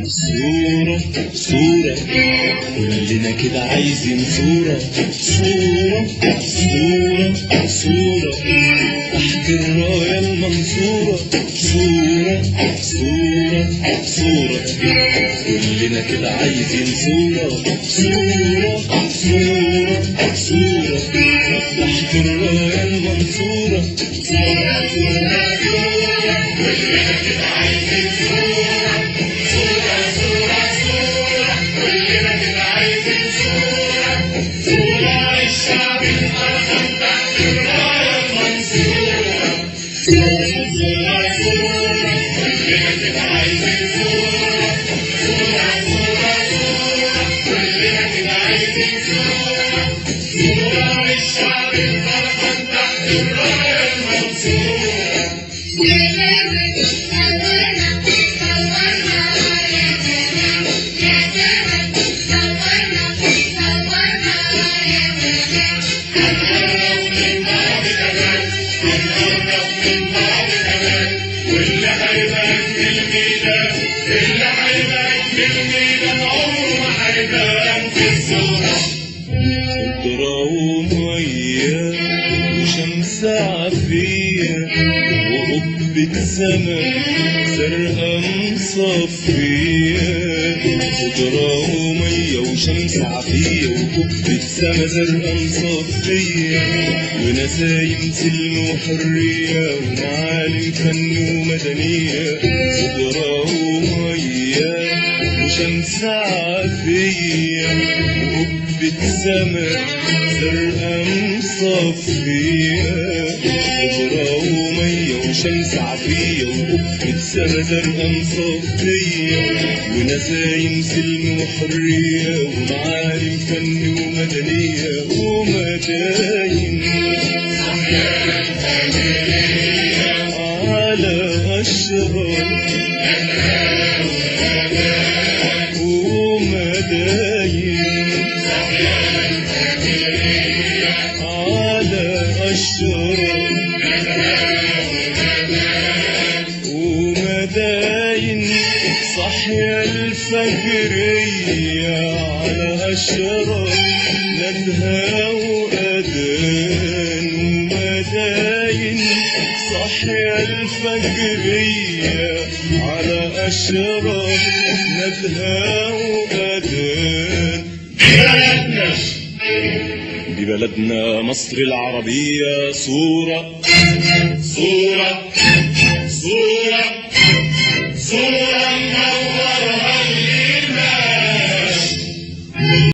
صورة صورة كلنا كده عايزين صورة صورة صورة صورة تحت الراية المنصورة صورة صورة صورة كلنا كده عايزين صورة صورة صورة صورة تحت الراية المنصورة صورة صورة صورة كلنا كده عايزين صورة عافية وقبة سما زرقاء مصفية خضرا ومية وشمس عافية وقبة سما زرقاء مصفية ونسايم سلم وحرية ومعالم فن ومدنية خضرا ومية وشمس عافية وقبة سما زرقاء مصفية خضرا ومية وشمس عافية وقبة سما زرقاء مصفية ونسايم سلم وحرية ومعالم فن ومدنية ومداين على أشرار ومداين ومداين صحيا الفجرية على أشرار ندهى وأذان ومداين صحيا الفجرية على أشرار ندهى وأذان دي بلدنا مصر العربية صورة صورة صورة